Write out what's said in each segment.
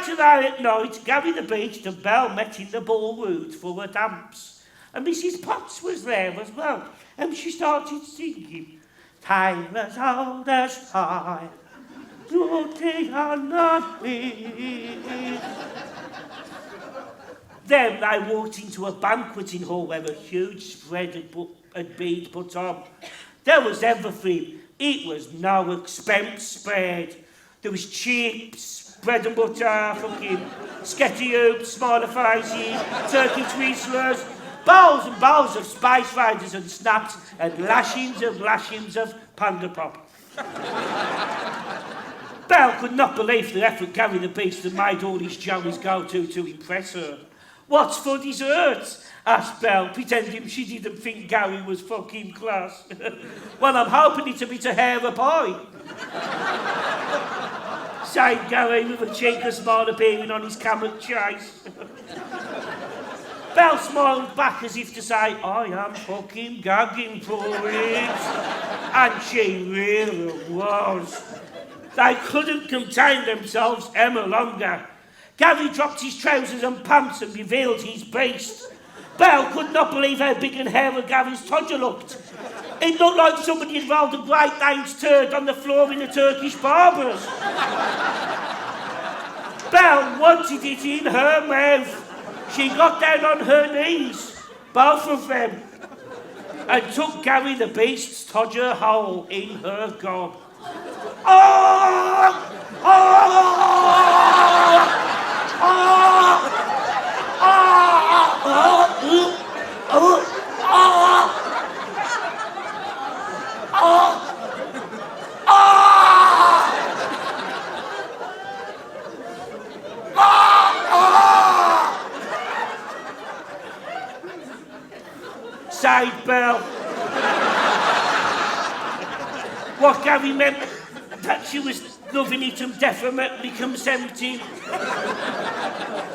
Later that night, Gary the Beast and Belle met in the ballroom for a dance. And Mrs. Potts was there as well. And she started singing, "Time as old as time, floating on the wind." Then they walked into a banqueting hall where a huge spread had been put on. There was everything. It was no expense spared. There was chips, bread and butter, fucking sketty hoops, smaller faces, turkey twizzlers, bowls and bowls of Space Raiders and snaps, and lashings of Panda Pop. Belle could not believe the effort Gary the Beast had made all his Joey's go to impress her. "What's for dessert?" asked Belle, pretending she didn't think Gary was fucking class. "Well, I'm hoping it's a bit of hair pie," said Gary with a cheeky smile appearing on his camel chase. Belle smiled back as if to say, "I am fucking gagging for it." And she really was. They couldn't contain themselves any longer. Gary dropped his trousers and pants and revealed his beast. Belle could not believe how big and hairy Gary's todger looked. It looked like somebody had rolled a Great Dane's turd on the floor in a Turkish barber's. Belle wanted it in her mouth. She got down on her knees, both of them, and took Gary the Beast's todger whole in her gob. Oh! Oh! Oh! Sighed Belle. What Gary meant that she was loving it and definitely consenting.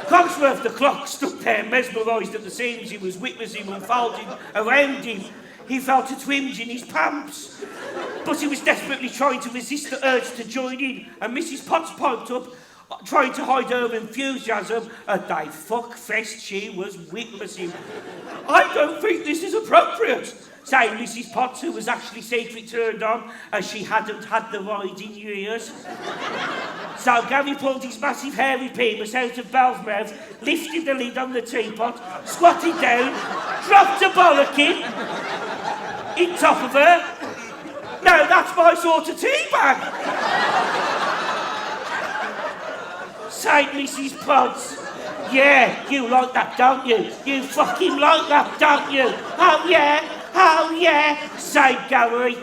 Cogsworth the clock stood there mesmerised at the scenes he was witnessing unfolding around him. He felt a twinge in his pants, but he was desperately trying to resist the urge to join in, and Mrs. Potts piped up, trying to hide her enthusiasm at the fuckfest she was witnessing. "I don't think this is appropriate," said Mrs. Potts, who was actually secretly turned on as she hadn't had the ride in years. So Gary pulled his massive hairy penis out of Belle's mouth, lifted the lid on the teapot, squatted down, dropped a bollocking in top of her. "Now that's my sort of tea bag," said Mrs. Potts. "Yeah, you like that, don't you? You fucking like that, don't you? Oh yeah, said Gary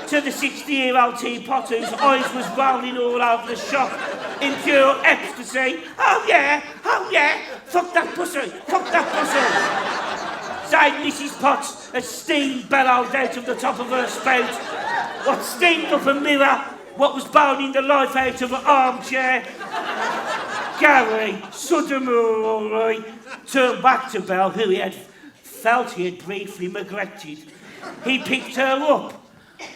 to the 60-year-old teapot whose eyes was rolling all over the shop in pure ecstasy. Oh yeah, fuck that pussy, said Mrs. Potts as steam bellowed out of the top of her spout. What steamed up a mirror, what was boning the life out of an armchair. Gary suddenly turned back to Belle, who he had felt he had briefly neglected. He picked her up,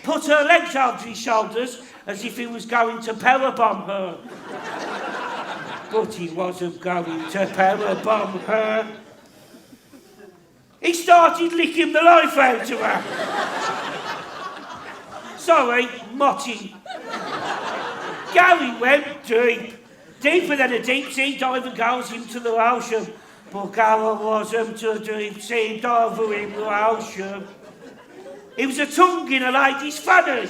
put her legs over his shoulders as if he was going to powerbomb her. But he wasn't going to powerbomb her. He started licking the life out of her. Sorry, Motty. Gary went deep, deeper than a deep-sea diver goes into the ocean. But Gary wasn't a deep-sea diver in the ocean. He was a tongue in a lady's fanny.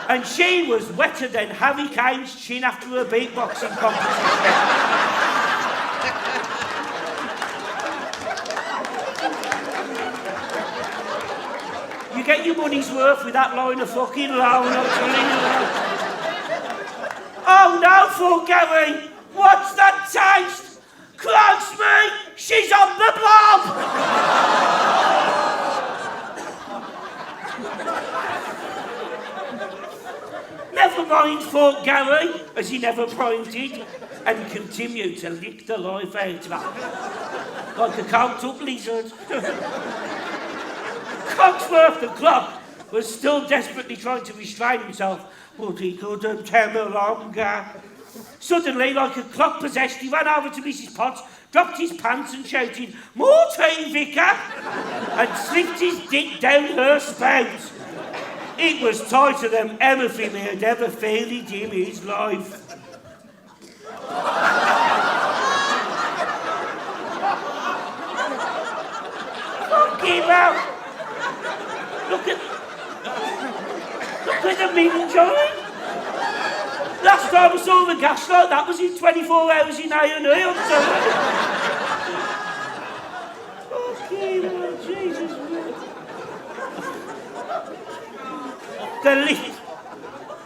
And she was wetter than Harry Kane's chin after a beatboxing competition. You get your money's worth with that line of fucking loan, I'm telling you. Oh no, for Gary, what's that taste? Close me, she's on the blob! Never mind, thought Gary, as he never primed it, and continued to lick the life out of her, like a conked-up lizard. Cogsworth the clock was still desperately trying to restrain himself, but he couldn't tell no longer. Suddenly, like a clock possessed, he ran over to Mrs. Potts, dropped his pants and shouted, "More tea, Vicar!" and slipped his dick down her spout. It was tighter than anything he had ever felt in his life. Fucking hell! Look at the minge on it. Last time I saw the gaslight, that was in 24 hours in A&E on Sunday. Fucking hell, Jesus.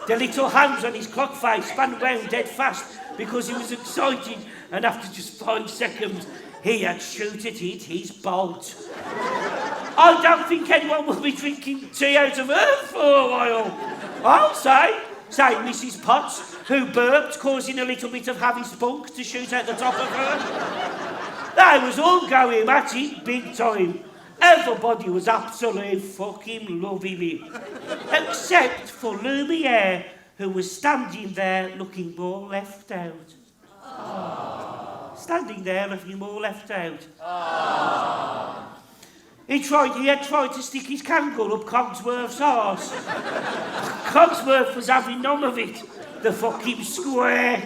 The little hands on his clock face spun round dead fast because he was excited, and after just 5 seconds, he had shooted it his bolt. I don't think anyone will be drinking tea out of her for a while. I'll say Mrs. Potts, who burped, causing a little bit of heavy spunk to shoot out the top of her. They was all going at it big time. Everybody was absolutely fucking loving it. Except for Lumiere, who was standing there looking more left out. Aww. Standing there looking more left out. Aww. He had tried to stick his kangaroo up Cogsworth's arse. Cogsworth was having none of it, the fucking square.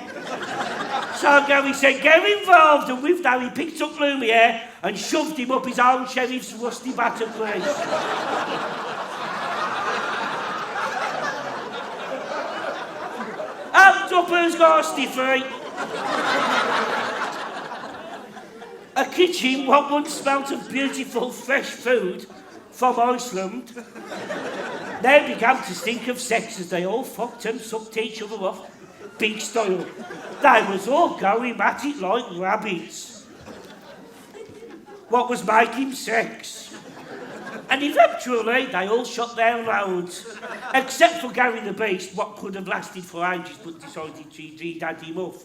So Gary said, "Get involved," and with that he picked up Lumiere and shoved him up his own sheriff's rusty batter place. Hands up, who's got a stiffy? A kitchen what once smelt of beautiful fresh food from Iceland now began to stink of sex as they all fucked and sucked each other off, big style. They was all going at it like rabbits. What was making sex? And eventually they all shot their loads, except for Gary the Beast, what could have lasted for ages but decided he'd had him off.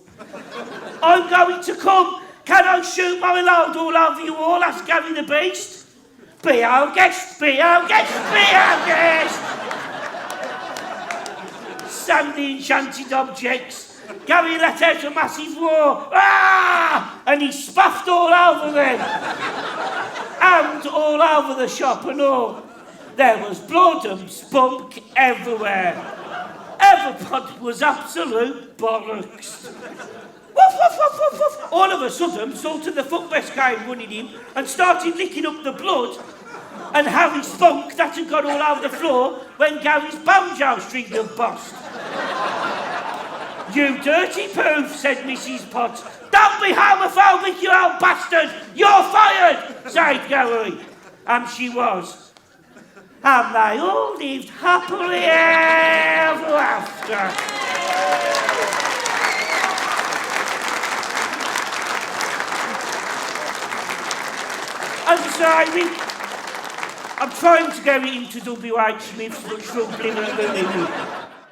"I'm going to come. Can I shoot my load all over you all?" asked Gary the Beast. "Be our guest, be our guest, be our guest!" Sang the enchanted objects. Gary let out a massive roar. "Ah!" and he spaffed all over them. And all over the shop and all. There was blood and spunk everywhere. Everybody was absolute bollocks. Woof, woof, woof, woof, woof. All of a sudden, Sultan the Footrest came running in and started licking up the blood and Harry's spunk that had gone all over the floor when Gary's banjo string had burst. "You dirty poof," said Mrs. Potts. "Don't be homophobic, you old bastard! You're fired!" said Gary. And she was. And they all lived happily ever after. As I say, I'm trying to get into W.H. Smith's but struggling at the minute.